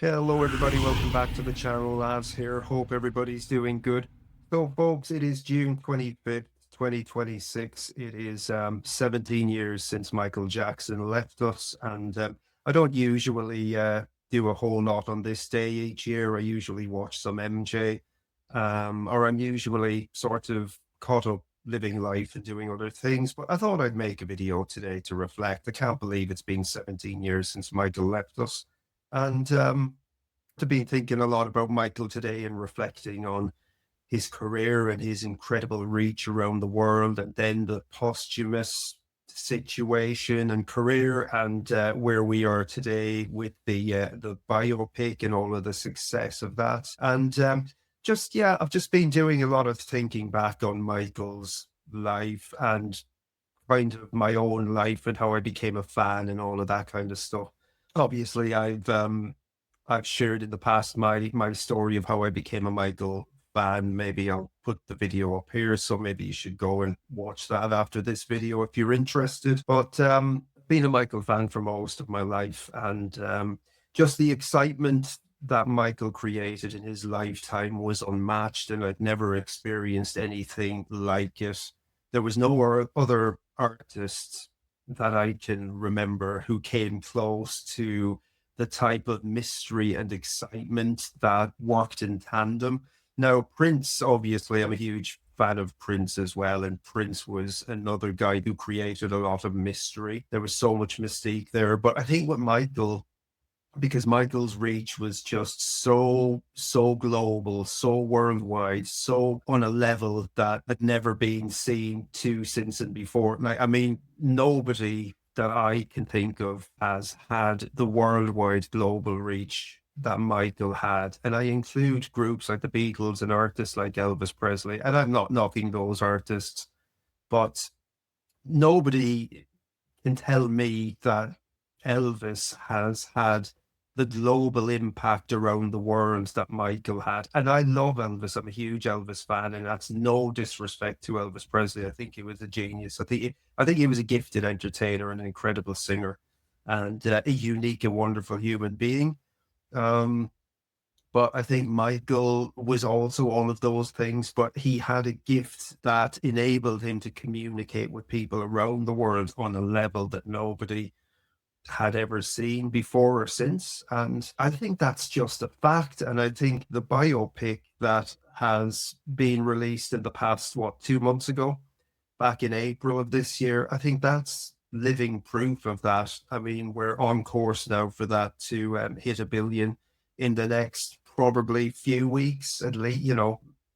Hello, everybody. Welcome back to the channel. Lads here. Hope everybody's doing good. So, folks, it is June 25th, 2026. It is 17 years since Michael Jackson left us. And I don't usually do a whole lot on this day each year. I usually watch some MJ, or I'm usually sort of caught up living life and doing other things. But I thought I'd make a video today to reflect. I can't believe it's been 17 years since Michael left us. And to be thinking a lot about Michael today and reflecting on his career and his incredible reach around the world, and then the posthumous situation and career, and where we are today with the biopic and all of the success of that. And just yeah, I've just been doing a lot of thinking back on Michael's life and kind of my own life and how I became a fan and all of that kind of stuff. Obviously, I've shared in the past my story of how I became a Michael fan. Maybe I'll put the video up here, so maybe you should go and watch that after this video if you're interested. But been a Michael fan for most of my life, and just the excitement that Michael created in his lifetime was unmatched, and I'd never experienced anything like it. There was no other artists that I can remember who came close to the type of mystery and excitement that worked in tandem. Now, Prince, obviously, I'm a huge fan of Prince as well, and Prince was another guy who created a lot of mystery. There was so much mystique there, but I think with Michael, because Michael's reach was just so global, so worldwide, so on a level that had never been seen to since and before. Like, I mean, nobody that I can think of has had the worldwide global reach that Michael had. And I include groups like the Beatles and artists like Elvis Presley. And I'm not knocking those artists, but nobody can tell me that Elvis has had the global impact around the world that Michael had. And I love Elvis. I'm a huge Elvis fan, and that's no disrespect to Elvis Presley. I think he was a genius. I think he was a gifted entertainer and an incredible singer, and a unique and wonderful human being. Um, but I think Michael was also all of those things, but he had a gift that enabled him to communicate with people around the world on a level that nobody had ever seen before or since. And I think that's just a fact. And I think the biopic that has been released in the past, what, 2 months ago, back in April of this year, I think that's living proof of that. I mean, we're on course now for that to hit 1 billion in the next probably few weeks, at least.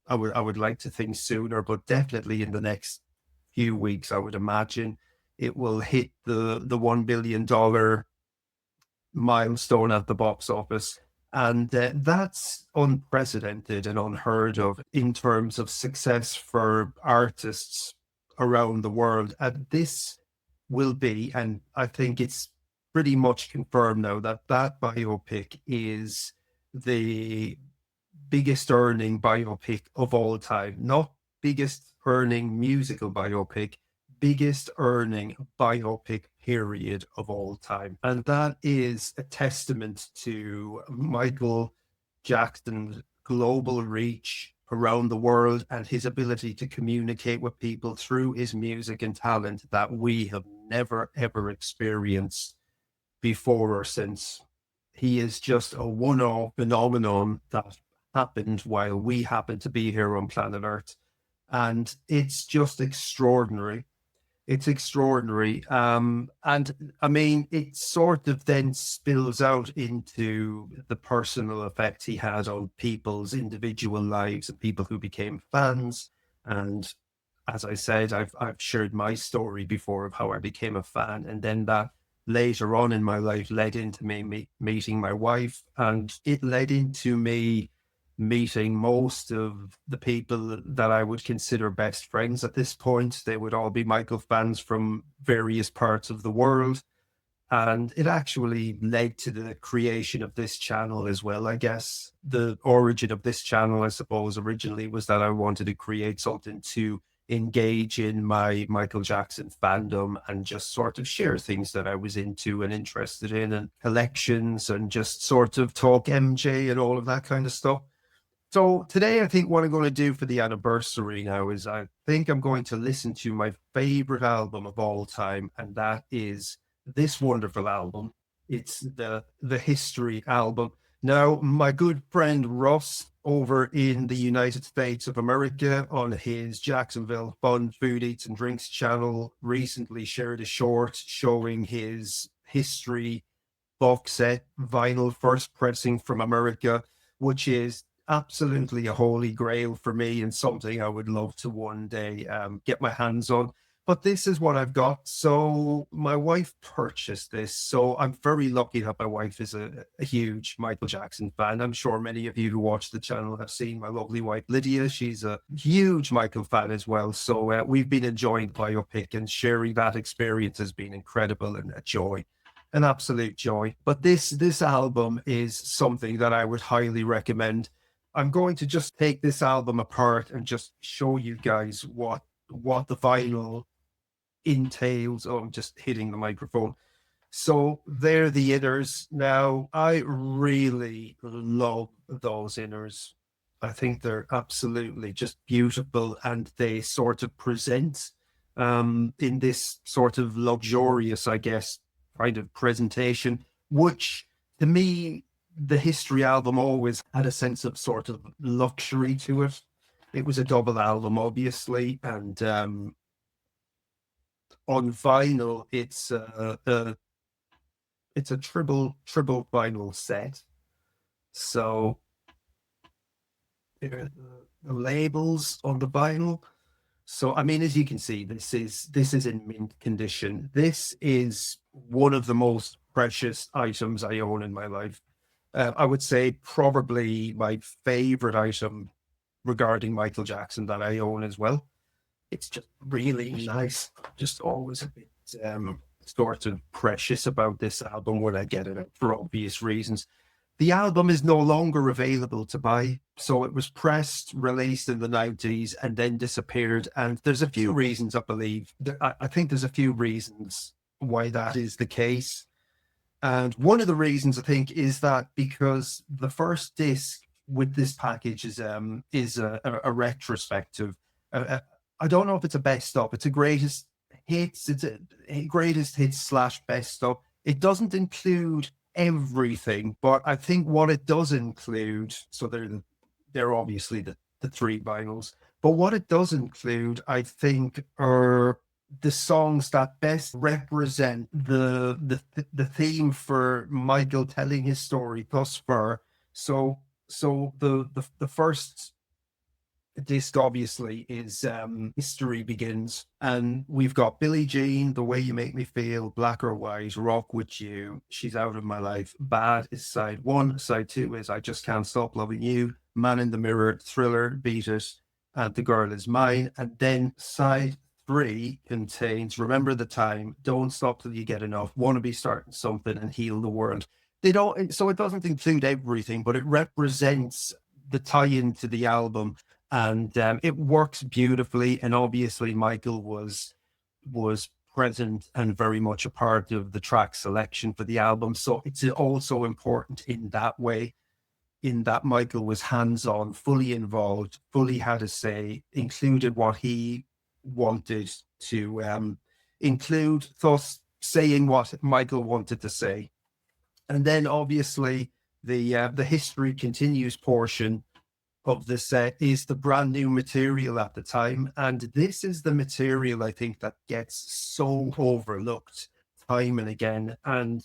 I would like to think sooner, but definitely in the next few weeks, I would imagine it will hit the $1 billion milestone at the box office. And that's unprecedented and unheard of in terms of success for artists around the world. And this will be, and I think it's pretty much confirmed now, that that biopic is the biggest earning biopic of all time. Not biggest earning musical biopic, biggest earning biopic period of all time. And that is a testament to Michael Jackson's global reach around the world and his ability to communicate with people through his music and talent that we have never ever experienced before or since. He is just a one-off phenomenon that happened while we happen to be here on planet Earth. And it's just extraordinary. It's extraordinary. And I mean, it sort of then spills out into the personal effect he had on people's individual lives and people who became fans. And as I said, I've shared my story before of how I became a fan, and then that later on in my life led into me meeting my wife, and it led into me meeting most of the people that I would consider best friends at this point. They would all be Michael fans from various parts of the world. And it actually led to the creation of this channel as well. I guess the origin of this channel, I suppose, originally was that I wanted to create something to engage in my Michael Jackson fandom and just sort of share things that I was into and interested in, and collections, and just sort of talk MJ and all of that kind of stuff. So today, I think what I'm going to do for the anniversary now is I think I'm going to listen to my favorite album of all time, and that is this wonderful album. It's the History album. Now, my good friend Ross over in the United States of America on his Jacksonville Fun Food Eats and Drinks channel recently shared a short showing his History box set vinyl first pressing from America, which is absolutely a holy grail for me and something I would love to one day get my hands on. But this is what I've got. So my wife purchased this. So I'm very lucky that my wife is a huge Michael Jackson fan. I'm sure many of you who watch the channel have seen my lovely wife, Lydia. She's a huge Michael fan as well. So we've been enjoying biopic, and sharing that experience has been incredible and a joy, an absolute joy. But this album is something that I would highly recommend. I'm going to just take this album apart and just show you guys what the vinyl entails. Oh, I'm just hitting the microphone. So they're the inners. Now, I really love those inners. I think they're absolutely just beautiful, and they sort of present in this sort of luxurious, I guess, kind of presentation, which to me, the History album always had a sense of sort of luxury to it. It was a double album, obviously, and on vinyl, it's a triple vinyl set. So there are the labels on the vinyl. So I mean, as you can see, this is in mint condition. This is one of the most precious items I own in my life. I would say probably my favorite item regarding Michael Jackson that I own as well. It's just really nice. Just always a bit sort of precious about this album when I get it for obvious reasons. The album is no longer available to buy. So it was pressed, released in the 90s, and then disappeared. And there's a few reasons, I believe. I think there's a few reasons why that is the case. And one of the reasons, I think, is that because the first disc with this package is a retrospective. I don't know if it's a best of. It's a greatest hits. It's a greatest hits slash best of. It doesn't include everything, but I think what it does include, so they're obviously the three vinyls, but what it does include, I think, are the songs that best represent the theme for Michael telling his story thus far. So the first disc obviously is History Begins, and we've got Billie Jean, The Way You Make Me Feel, Black or White, Rock With You, She's Out of My Life. Bad is side one. Side two is I Just Can't Stop Loving You, Man in the Mirror, Thriller, Beat It, and The Girl Is Mine. And then side three contains Remember the Time, Don't Stop Till You Get Enough, Wanna Be Starting Something, and Heal the World. They don't, so it doesn't include everything, but it represents the tie-in to the album, and it works beautifully. And obviously, Michael was present and very much a part of the track selection for the album. So it's also important in that way, in that Michael was hands-on, fully involved, fully had a say, included what he wanted to include, thus saying what Michael wanted to say. And then obviously the History Continues portion of the set is the brand new material at the time. And this is the material I think that gets so overlooked time and again. And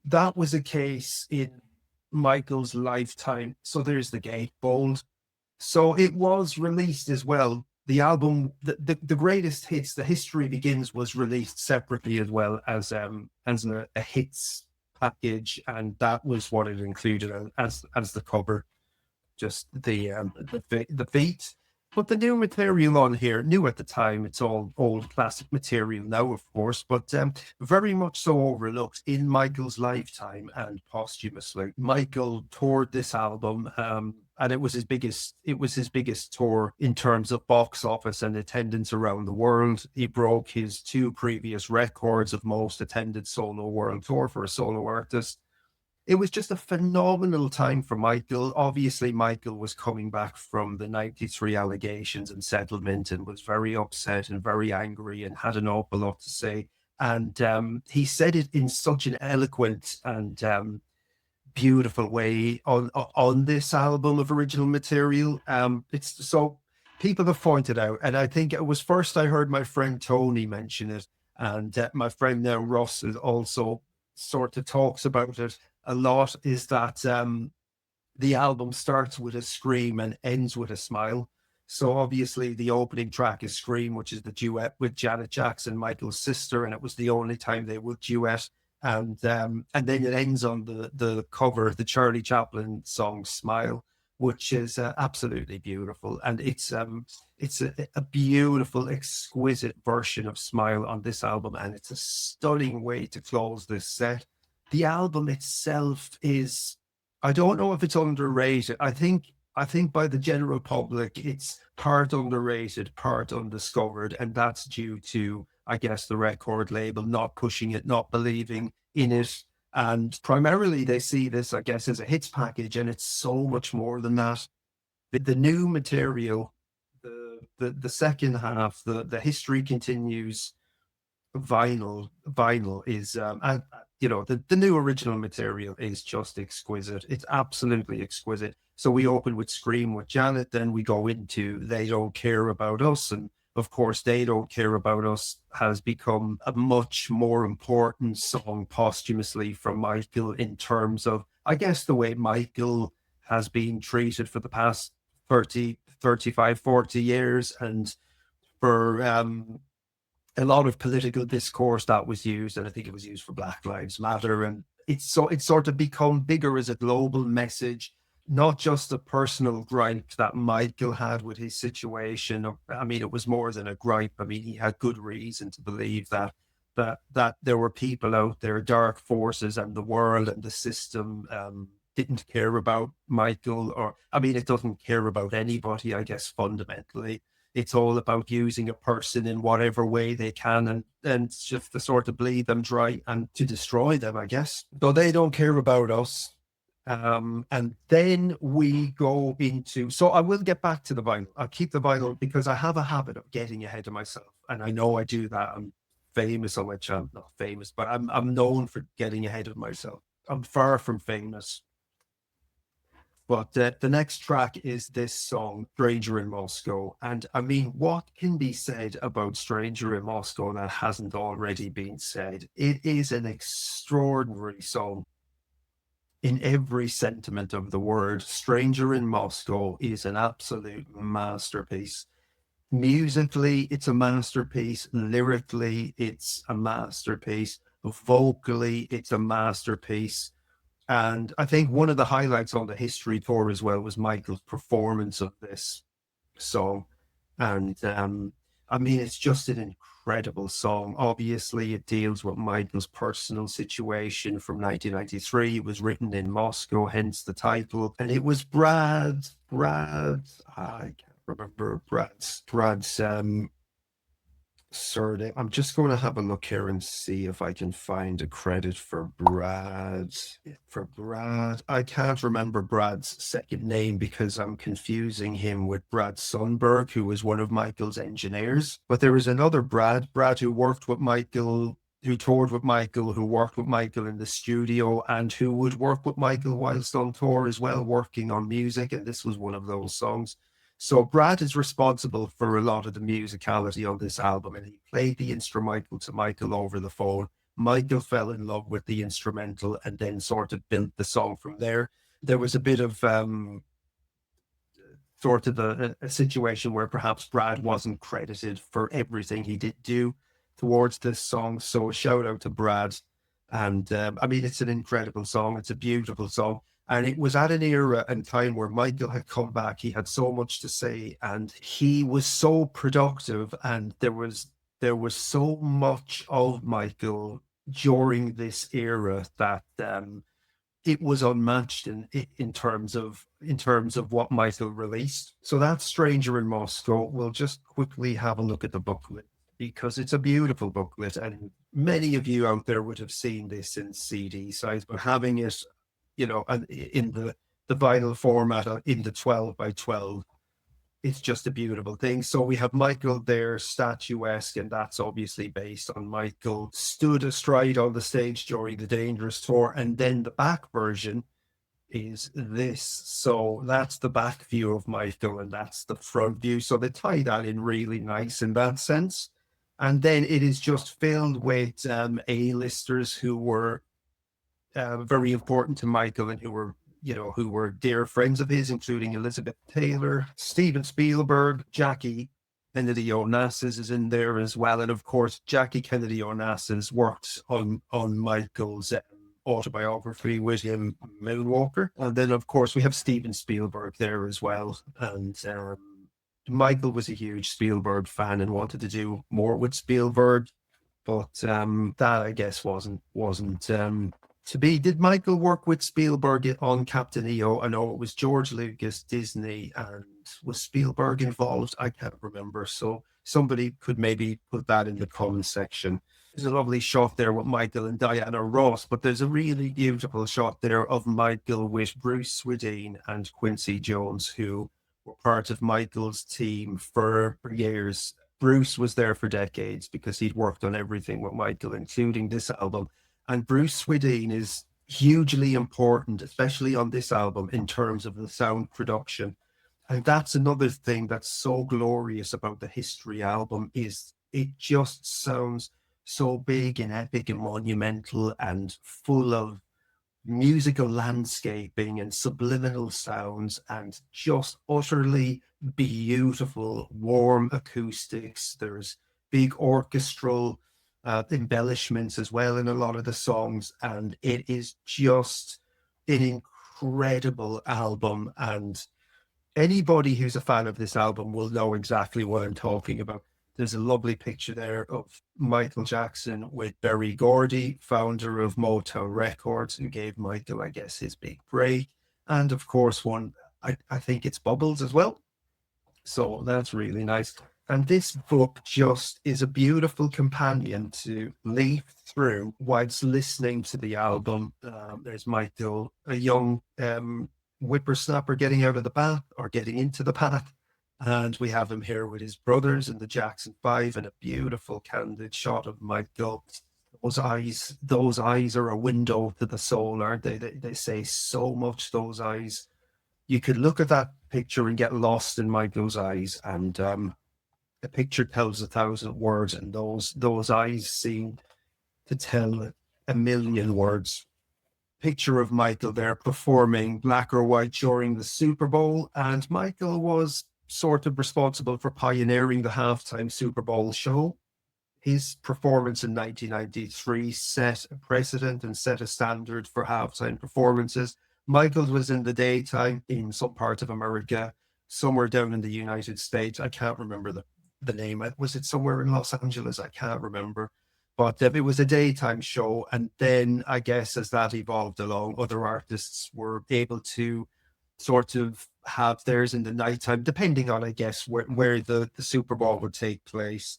that was a case in Michael's lifetime. So there's the gatefold. So it was released as well. The album, the greatest hits, The History Begins, was released separately as well as a hits package, and that was what it included as the cover, just the feet. But the new material on here, new at the time, it's all old classic material now, of course, but very much so overlooked in Michael's lifetime and posthumously. Michael toured this album, and it was his biggest tour in terms of box office and attendance around the world. He broke his two previous records of most attended solo world tour for a solo artist. It was just a phenomenal time for Michael. Obviously, Michael was coming back from the 93 allegations and settlement and was very upset and very angry and had an awful lot to say. And he said it in such an eloquent and beautiful way on this album of original material. It's so people have pointed out, and I think it was first I heard my friend Tony mention it, and my friend now Ross is also sort of talks about it a lot. Is that the album starts with a scream and ends with a smile. So obviously the opening track is Scream, which is the duet with Janet Jackson, Michael's sister, and it was the only time they would duet. And then it ends on the cover, the Charlie Chaplin song Smile, which is absolutely beautiful. And it's a beautiful, exquisite version of Smile on this album, and it's a stunning way to close this set. The album itself is, I don't know if it's underrated. I think by the general public, it's part underrated, part undiscovered, and that's due to, I guess, the record label not pushing it, not believing in it. And primarily they see this, I guess, as a hits package, and it's so much more than that. The new material, the second half, the history continues vinyl is and the new original material is just exquisite. It's absolutely exquisite. So we open with Scream with Janet, then we go into They Don't Care About Us, and of course They Don't Care About Us has become a much more important song posthumously from Michael, in terms of, I guess, the way Michael has been treated for the past 30, 35, 40 years, and for a lot of political discourse that was used, and I think it was used for Black Lives Matter, and it's sort of become bigger as a global message, not just a personal gripe that Michael had with his situation. I mean, it was more than a gripe. I mean, he had good reason to believe that there were people out there, dark forces, and the world and the system didn't care about Michael, or I mean, it doesn't care about anybody, I guess, fundamentally. It's all about using a person in whatever way they can, and just to sort of bleed them dry and to destroy them, I guess. So they don't care about us. And then we go into, so I will get back to the vinyl. I'll keep the vinyl because I have a habit of getting ahead of myself. And I know I do that. I'm famous on my channel, not famous, but I'm known for getting ahead of myself. I'm far from famous. But the next track is this song, Stranger in Moscow. And I mean, what can be said about Stranger in Moscow that hasn't already been said? It is an extraordinary song in every sentiment of the word. Stranger in Moscow is an absolute masterpiece. Musically, it's a masterpiece. Lyrically, it's a masterpiece. Vocally, it's a masterpiece. And I think one of the highlights on the history tour as well was Michael's performance of this song. And I mean, it's just an incredible song. Obviously, it deals with Michael's personal situation from 1993. It was written in Moscow, hence the title. And it was I can't remember Brad's surname. I'm just going to have a look here and see if I can find a credit for Brad. For Brad, I can't remember Brad's second name because I'm confusing him with Brad Sundberg, who was one of Michael's engineers. But there is another Brad who worked with Michael, who toured with Michael, who worked with Michael in the studio, and who would work with Michael whilst on tour as well, working on music. And this was one of those songs. So Brad is responsible for a lot of the musicality on this album, and he played the instrumental to Michael over the phone. Michael fell in love with the instrumental and then sort of built the song from there. There was a bit of sort of a situation where perhaps Brad wasn't credited for everything he did do towards this song. So shout out to Brad. And I mean, it's an incredible song. It's a beautiful song. And it was at an era and time where Michael had come back. He had so much to say, and he was so productive. And there was so much of Michael during this era that it was unmatched in terms of what Michael released. So that's Stranger in Moscow. We'll just quickly have a look at the booklet because it's a beautiful booklet, and many of you out there would have seen this in CD size, but having it, in the vinyl format in the 12 by 12, it's just a beautiful thing. So we have Michael there, statuesque, and that's obviously based on Michael stood astride on the stage during the Dangerous tour. And then the back version is this. So that's the back view of Michael, and that's the front view. So they tie that in really nice in that sense. And then it is just filled with A-listers who were very important to Michael and who were dear friends of his, including Elizabeth Taylor, Steven Spielberg, Jackie Kennedy Onassis is in there as well. And of course, Jackie Kennedy Onassis worked on Michael's autobiography with him, Moonwalker. And then, of course, we have Steven Spielberg there as well. And Michael was a huge Spielberg fan and wanted to do more with Spielberg, but that I guess wasn't to be. Did Michael work with Spielberg on Captain EO? I know it was George Lucas, Disney, and was Spielberg involved? I can't remember. So somebody could maybe put that in the comment section. There's a lovely shot there with Michael and Diana Ross, but there's a really beautiful shot there of Michael with Bruce Swedien and Quincy Jones, who were part of Michael's team for years. Bruce was there for decades because he'd worked on everything with Michael, including this album. And Bruce Swedien is hugely important, especially on this album, in terms of the sound production. And that's another thing that's so glorious about the History album, is it just sounds so big and epic and monumental and full of musical landscaping and subliminal sounds and just utterly beautiful, warm acoustics. There's big orchestral embellishments as well in a lot of the songs, and it is just an incredible album. And anybody who's a fan of this album will know exactly what I'm talking about. There's a lovely picture there of Michael Jackson with Berry Gordy, founder of Motown Records, who gave Michael, I guess, his big break. And of course, I think it's Bubbles as well. So that's really nice. And this book just is a beautiful companion to leaf through whilst listening to the album. There's Michael, a young whippersnapper getting out of the bath or getting into the bath. And we have him here with his brothers and the Jackson Five, and a beautiful candid shot of Michael. Those eyes are a window to the soul, aren't they? They say so much, those eyes. You could look at that picture and get lost in Michael's eyes, and a picture tells 1,000 words, and those eyes seem to tell a million words. Picture of Michael there performing Black or White during the Super Bowl, and Michael was sort of responsible for pioneering the halftime Super Bowl show. His performance in 1993 set a precedent and set a standard for halftime performances. Michael's was in the daytime in some part of America, somewhere down in the United States. I can't remember the name. Was it somewhere in Los Angeles? I can't remember. But it was a daytime show. And then I guess as that evolved along, other artists were able to sort of have theirs in the nighttime, depending on, I guess, where the Super Bowl would take place.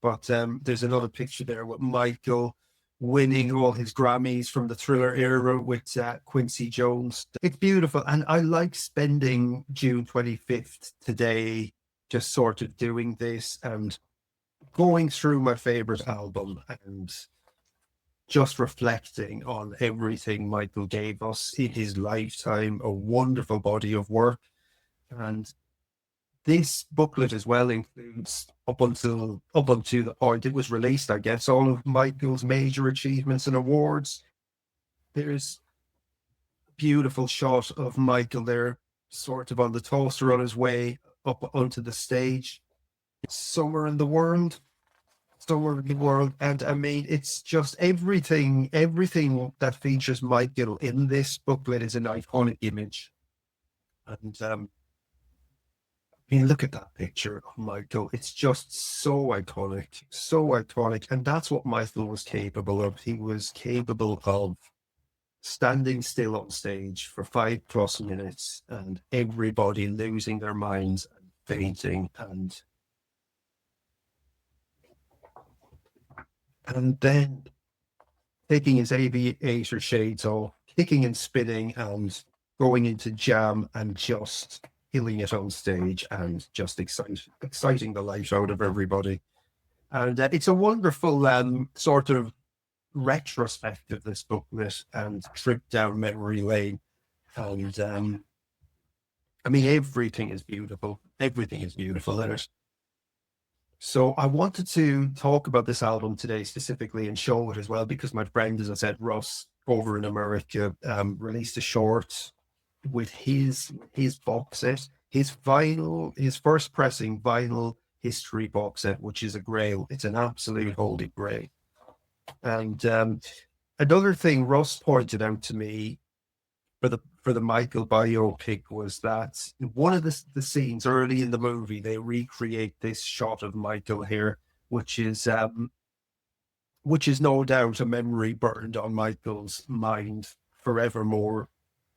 But there's another picture there with Michael winning all his Grammys from the Thriller era with Quincy Jones. It's beautiful. And I like spending June 25th today just sort of doing this and going through my favorite album and just reflecting on everything Michael gave us in his lifetime, a wonderful body of work. And this booklet as well includes, up until the point it was released, I guess, all of Michael's major achievements and awards. There's a beautiful shot of Michael there, sort of on the toaster on his way up onto the stage. Somewhere in the World. somewhere in the world. And I mean, it's just everything that features Michael in this booklet is an iconic image. And I mean, look at that picture of Michael. It's just so iconic, so iconic. And that's what Michael was capable of. He was capable of standing still on stage for 5+ minutes and everybody losing their minds and fainting and then taking his aviator shades off, kicking and spinning and going into jam and just killing it on stage and just exciting the life out of everybody. And it's a wonderful sort of retrospective, this booklet, and trip down memory lane. And I mean, everything is beautiful. Everything is beautiful in it. So I wanted to talk about this album today specifically and show it as well because my friend, as I said, Russ over in America, released a short with his box set, his vinyl, his first pressing vinyl history box set, which is a grail. It's an absolute holy grail. And another thing Russ pointed out to me for the Michael biopic was that one of the scenes early in the movie they recreate this shot of Michael here, which is no doubt a memory burned on Michael's mind forevermore,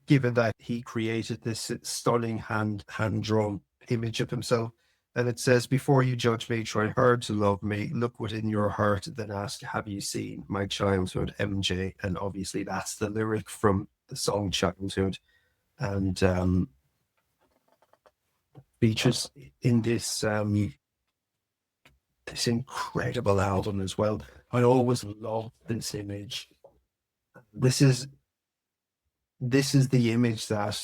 given that he created this stunning hand drawn image of himself. And it says, "Before you judge me, try hard to love me. Look within your heart, then ask, have you seen my childhood, MJ?" And obviously, that's the lyric from the song Childhood. And features in this incredible album as well. I always love this image. This is this is the image that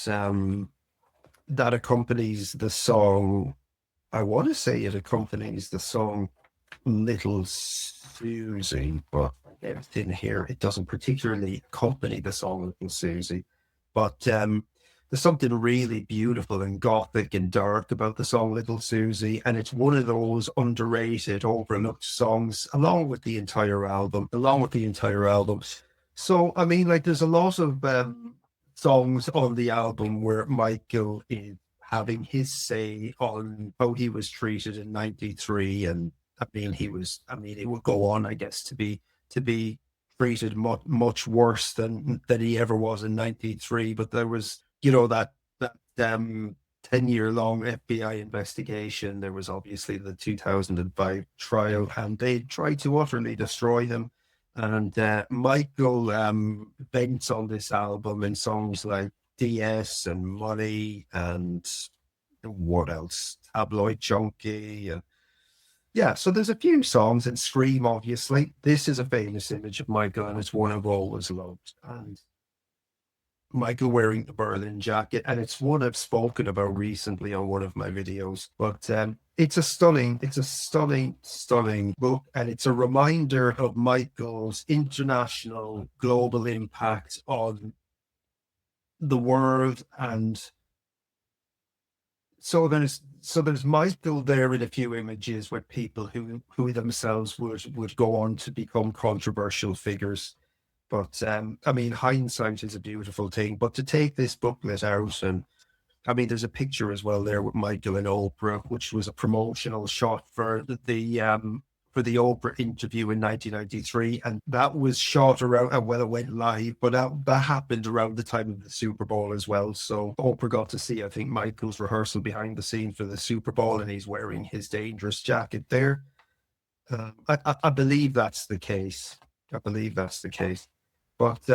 that accompanies the song. I want to say it accompanies the song Little Susie, but it's in here. It doesn't particularly accompany the song Little Susie, but there's something really beautiful and gothic and dark about the song Little Susie, and it's one of those underrated, overlooked songs, along with the entire album. Along with the entire album. So, I mean, like, there's a lot of songs on the album where Michael is having his say on how he was treated in '93, and I mean, it would go on, I guess, to be treated much worse than he ever was in '93. But there was, you know, that 10-year long FBI investigation. There was obviously the 2005 trial, and they tried to utterly destroy him. And Michael vents on this album in songs like DS and Money and what else? Tabloid Junkie. Yeah, so there's a few songs, and Scream, obviously. This is a famous image of Michael, and it's one I've always loved. And Michael wearing the Berlin jacket, and it's one I've spoken about recently on one of my videos. But it's a stunning book, and it's a reminder of Michael's international, global impact on the world. And so there's Michael there in a few images with people who themselves would go on to become controversial figures. But I mean, hindsight is a beautiful thing. But to take this booklet out, and I mean, there's a picture as well there with Michael and Oprah, which was a promotional shot for the Oprah interview in 1993, and that was shot around, and well, it went live, but that happened around the time of the Super Bowl as well. So Oprah got to see, I think, Michael's rehearsal behind the scenes for the Super Bowl, and he's wearing his dangerous jacket there. I believe that's the case. I believe that's the case. But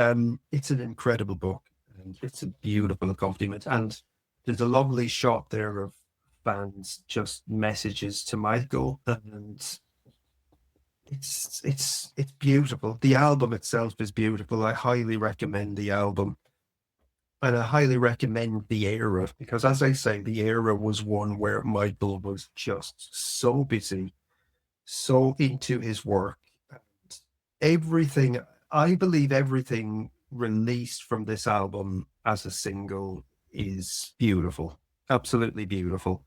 it's an incredible book, and it's a beautiful accompaniment. And there's a lovely shot there of fans just messages to Michael, and it's beautiful. The album itself is beautiful. I highly recommend the album. And I highly recommend the era because, as I say, the era was one where Michael was just so busy, so into his work. Everything, I believe everything released from this album as a single is beautiful, absolutely beautiful.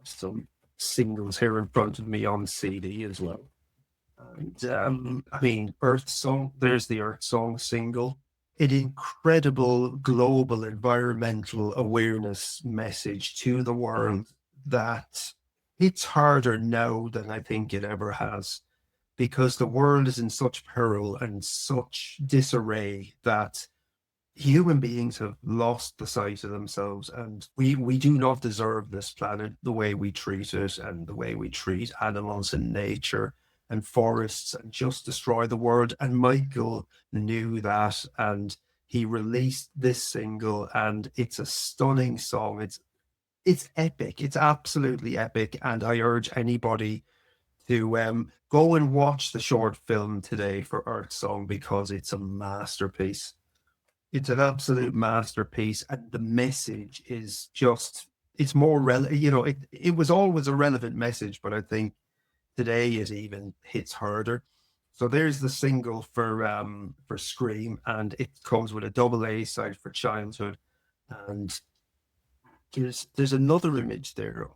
Some singles here in front of me on CD as well. And I mean, Earth Song, there's the Earth Song single. An incredible global environmental awareness message to the world that hits harder now than I think it ever has, because the world is in such peril and such disarray that human beings have lost the sight of themselves, and we do not deserve this planet the way we treat it and the way we treat animals and nature and forests, and just destroy the world. And Michael knew that, and he released this single, and it's a stunning song. It's epic. It's absolutely epic, and I urge anybody to go and watch the short film today for Earth Song, because it's a masterpiece. It's an absolute masterpiece, and the message is just, it's more relevant. It was always a relevant message, but I think today it even hits harder. So there's the single for Scream, and it comes with a double A side for Childhood. And there's another image there.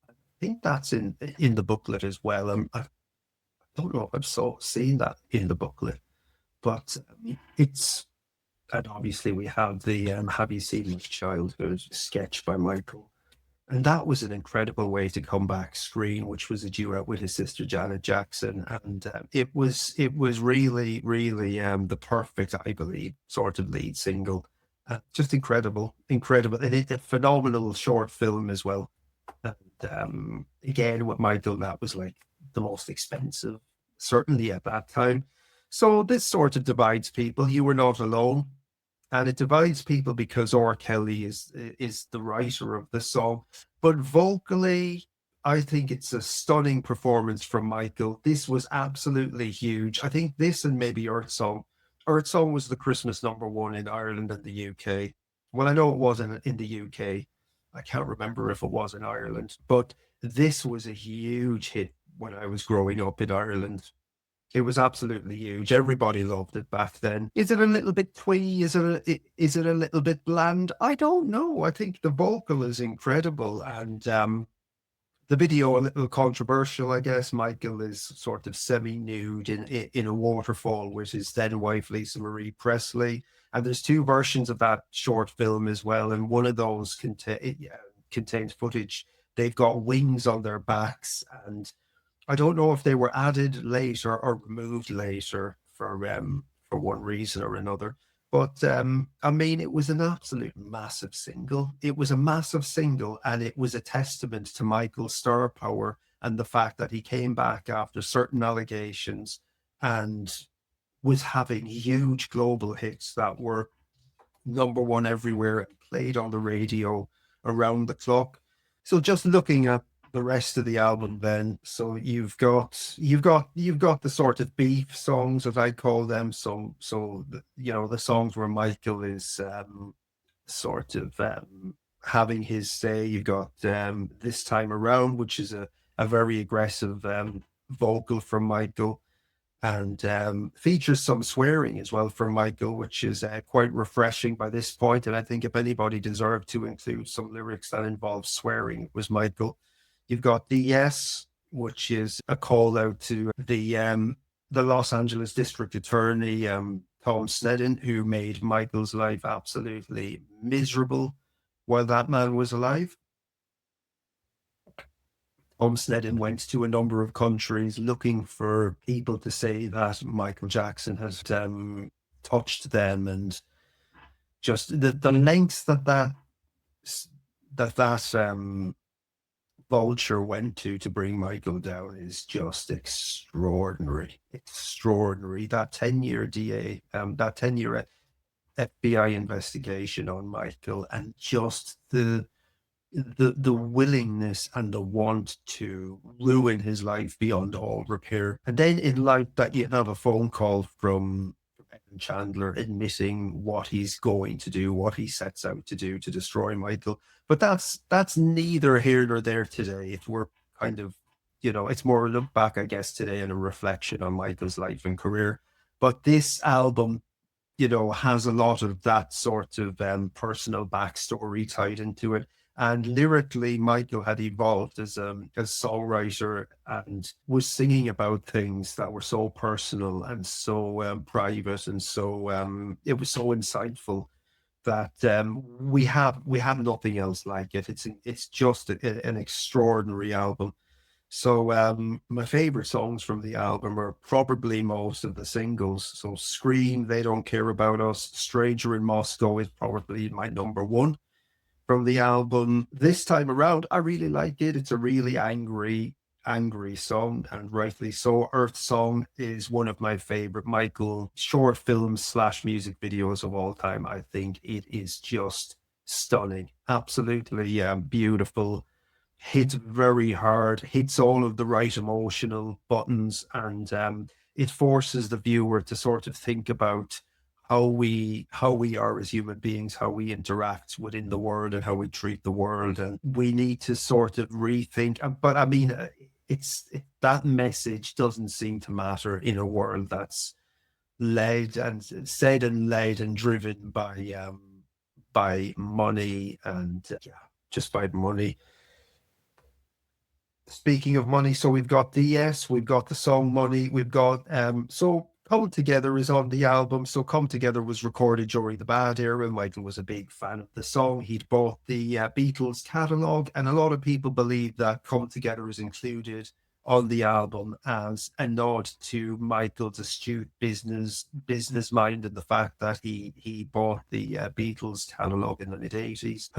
I think that's in the booklet as well. I don't know if seen that in the booklet, but it's, and obviously we have the Have You Seen My Childhood sketch by Michael. And that was an incredible way to come back screen, which was a duet with his sister Janet Jackson. And it was really, really the perfect, I believe, sort of lead single. Just incredible, incredible. And a phenomenal short film as well. And again, with Michael, that was like the most expensive, certainly at that time. So this sort of divides people. You were not alone, and it divides people because R. Kelly is the writer of the song. But vocally, I think it's a stunning performance from Michael. This was absolutely huge. I think this and maybe Earth Song. Earth Song was the Christmas number one in Ireland and the UK. Well, I know it was in the UK. I can't remember if it was in Ireland, but this was a huge hit when I was growing up in Ireland. It was absolutely huge. Everybody loved it back then. Is it a little bit twee? Is it a little bit bland? I don't know. I think the vocal is incredible, and the video a little controversial, I guess. Michael is sort of semi-nude in a waterfall with his then wife Lisa Marie Presley, and there's two versions of that short film as well, and one of those contains footage. They've got wings on their backs, and I don't know if they were added later or removed later for one reason or another. But I mean, it was an absolute massive single. It was a massive single, and it was a testament to Michael's star power and the fact that he came back after certain allegations and was having huge global hits that were number one everywhere and played on the radio around the clock. So just looking at the rest of the album then, so you've got the sort of beef songs, as I call them. The songs where Michael is sort of having his say. You've got This Time Around, which is a very aggressive vocal from Michael, and features some swearing as well from Michael, which is quite refreshing by this point. And I think if anybody deserved to include some lyrics that involve swearing, it was Michael. You've got DS, which is a call out to the Los Angeles District Attorney, Tom Sneddon, who made Michael's life absolutely miserable while that man was alive. Tom Sneddon went to a number of countries looking for people to say that Michael Jackson has touched them, and just the lengths that vulture went to bring Michael down is just extraordinary, extraordinary. That 10-year that 10-year FBI investigation on Michael, and just the willingness and the want to ruin his life beyond all repair. And then in life that you have a phone call from Evan Chandler admitting what he's going to do, what he sets out to do to destroy Michael. But that's neither here nor there today. If we're kind of, it's more a look back, I guess, today, and a reflection on Michael's life and career. But this album, has a lot of that sort of personal backstory tied into it. And lyrically, Michael had evolved as a songwriter and was singing about things that were so personal and so private, and so it was so insightful that we have nothing else like it. It's just an extraordinary album. So my favorite songs from the album are probably most of the singles. So Scream, They Don't Care About Us, Stranger in Moscow is probably my number one from the album. This time around, I really like it. It's a really angry song, and rightly so. Earth Song is one of my favorite Michael short films slash music videos of all time. I think it is just stunning, absolutely beautiful, hits very hard, hits all of the right emotional buttons, and it forces the viewer to sort of think about how we are as human beings, how we interact within the world, and how we treat the world, and we need to sort of rethink. But I mean, that message doesn't seem to matter in a world that's led and said and led and driven by money and yeah, just by money. Speaking of money, so we've got DS, we've got the song Money, we've got so Come Together is on the album. So Come Together was recorded during the bad era. Michael was a big fan of the song. He'd bought the Beatles catalog, and a lot of people believe that Come Together is included on the album as a nod to Michael's astute business mind, and the fact that he bought the Beatles catalog in the mid 80s,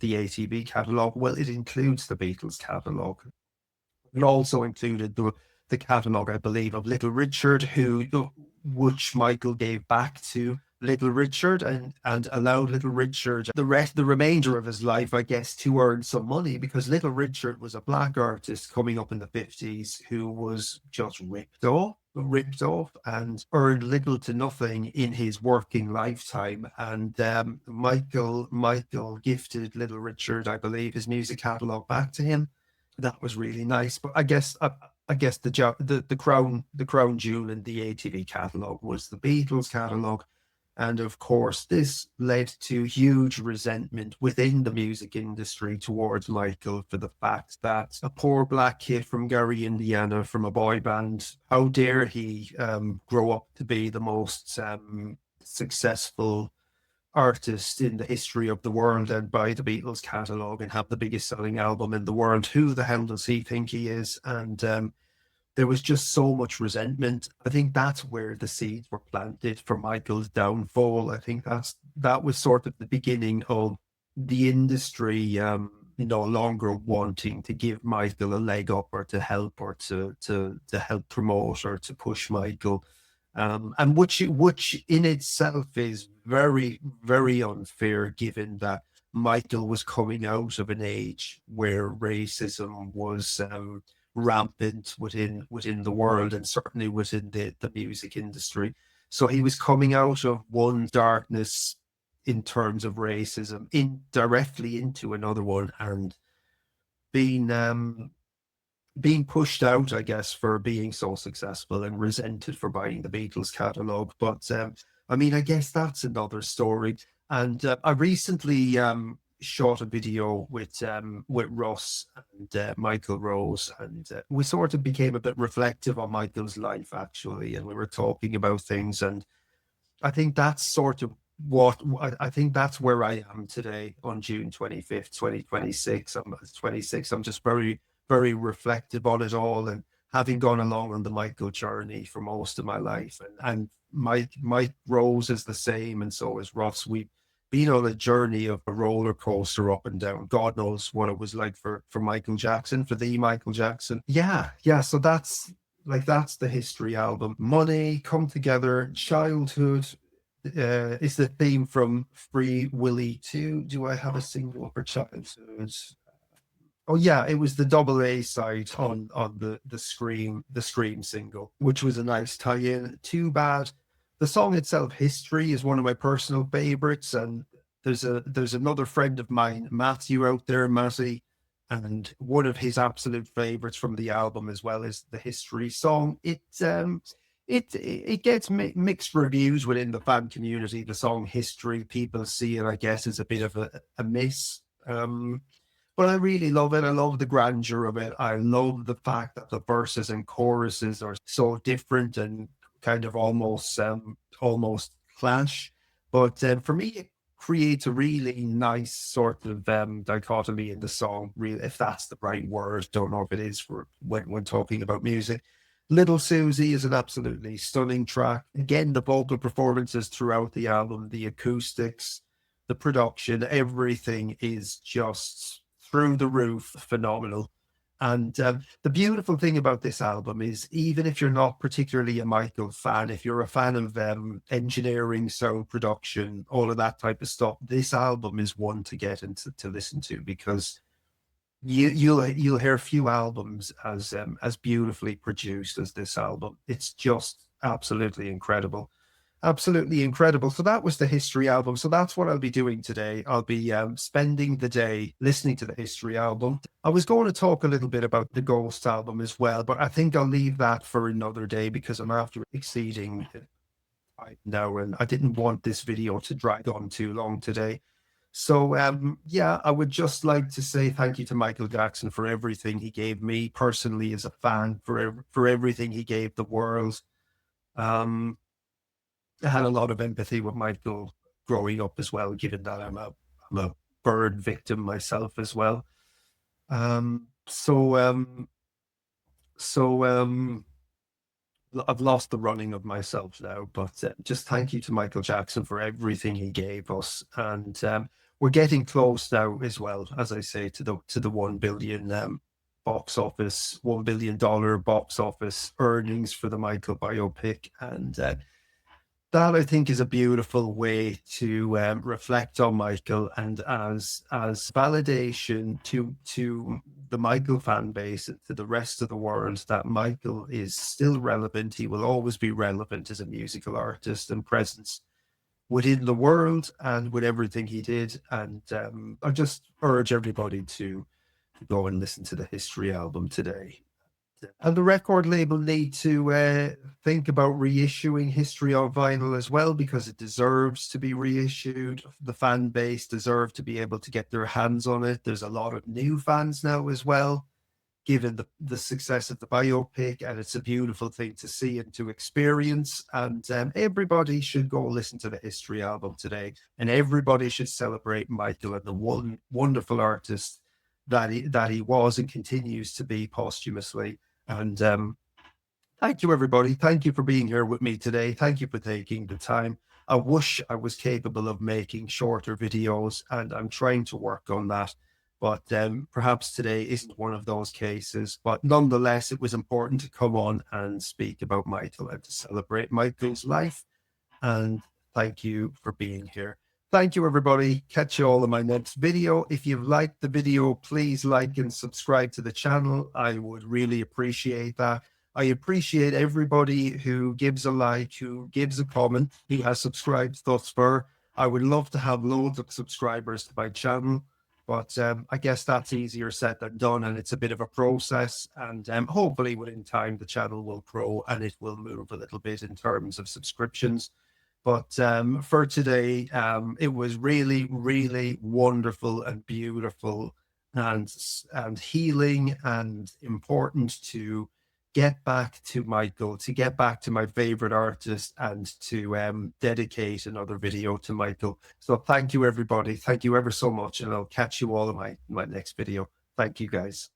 the ATB catalog. Well, it includes the Beatles catalog. It also included the catalogue, I believe, of Little Richard, which Michael gave back to Little Richard, and allowed Little Richard the remainder of his life, I guess, to earn some money, because Little Richard was a black artist coming up in the 50s who was just ripped off and earned little to nothing in his working lifetime. And Michael gifted Little Richard, I believe, his music catalog back to him. That was really nice. But I guess the crown jewel in the ATV catalog was the Beatles catalog. And of course, this led to huge resentment within the music industry towards Michael for the fact that a poor black kid from Gary, Indiana, from a boy band, how dare he grow up to be the most successful artist in the history of the world and buy the Beatles catalog and have the biggest selling album in the world. Who the hell does he think he is? And there was just so much resentment. I think that's where the seeds were planted for Michael's downfall. I think that was sort of the beginning of the industry no longer wanting to give Michael a leg up, or to help, or to help promote, or to push Michael. And which in itself is very, very unfair, given that Michael was coming out of an age where racism was rampant within the world, and certainly within the music industry. So he was coming out of one darkness in terms of racism indirectly into another one, and being being pushed out, I guess, for being so successful, and resented for buying the Beatles catalog. But I mean, I guess that's another story. And I recently shot a video with Ross and Michael Rose, and we sort of became a bit reflective on Michael's life, actually, and we were talking about things. And I think that's sort of what I think that's where I am today on June 25th, 2026. I'm 26. I'm just very, very reflective on it all, and having gone along on the Michael journey for most of my life. And Mike Rose is the same, and so is Ross. We've been on a journey of a roller coaster up and down. God knows what it was like for Michael Jackson, for the Michael Jackson. Yeah, yeah. So that's the history album. Money, Come Together, Childhood is the theme from Free Willy 2. Do I have a single for Childhood? Oh yeah, it was the double A side on the Scream single, which was a nice tie-in. Too Bad. The song itself, History, is one of my personal favorites, and there's another friend of mine, Matthew, out there, Matty, and one of his absolute favorites from the album as well is the History song. It gets mixed reviews within the fan community. The song History, people see it, I guess, as a bit of a miss. But I really love it. I love the grandeur of it. I love the fact that the verses and choruses are so different and kind of almost clash. But for me, it creates a really nice sort of dichotomy in the song. Really, if that's the right word, don't know if it is for when talking about music. Little Susie is an absolutely stunning track. Again, the vocal performances throughout the album, the acoustics, the production, everything is just through the roof, phenomenal. And the beautiful thing about this album is, even if you're not particularly a Michael fan, if you're a fan of engineering, sound production, all of that type of stuff, this album is one to get into to listen to, because you'll hear few albums as beautifully produced as this album. It's just absolutely incredible. Absolutely incredible. So that was the History album. So that's what I'll be doing today. I'll be spending the day listening to the History album. I was going to talk a little bit about the Ghost album as well, but I think I'll leave that for another day because I'm after exceeding it right now, and I didn't want this video to drag on too long today. So yeah, I would just like to say thank you to Michael Jackson for everything he gave me personally as a fan, for everything he gave the world. Um, I had a lot of empathy with Michael growing up as well, given that I'm a bird victim myself as well. Um, so um, so I've lost the running of myself now, but just thank you to Michael Jackson for everything he gave us, and we're getting close now as well, as I say, to the 1 billion box office, $1 billion box office earnings for the Michael biopic, and that I think is a beautiful way to reflect on Michael, and as validation to the Michael fan base and to the rest of the world that Michael is still relevant. He will always be relevant as a musical artist and presence within the world and with everything he did. And I just urge everybody to go and listen to the History album today. And the record label need to think about reissuing History on vinyl as well, because it deserves to be reissued. The fan base deserve to be able to get their hands on it. There's a lot of new fans now as well, given the success of the biopic, and it's a beautiful thing to see and to experience. And everybody should go listen to the History album today, and everybody should celebrate Michael and the wonderful artist that he was and continues to be posthumously. And thank you, everybody. Thank you for being here with me today. Thank you for taking the time. I wish I was capable of making shorter videos, and I'm trying to work on that. But perhaps today isn't one of those cases. But nonetheless, it was important to come on and speak about Michael and to celebrate Michael's life. And thank you for being here. Thank you, everybody. Catch you all in my next video. If you've liked the video, please like and subscribe to the channel. I would really appreciate that. I appreciate everybody who gives a like, who gives a comment, who has subscribed thus far. I would love to have loads of subscribers to my channel, but I guess that's easier said than done, and it's a bit of a process. And hopefully within time, the channel will grow and it will move a little bit in terms of subscriptions. But for today, it was really, really wonderful and beautiful and healing and important to get back to Michael, to get back to my favorite artist, and to dedicate another video to Michael. So thank you, everybody. Thank you ever so much, and I'll catch you all in my next video. Thank you, guys.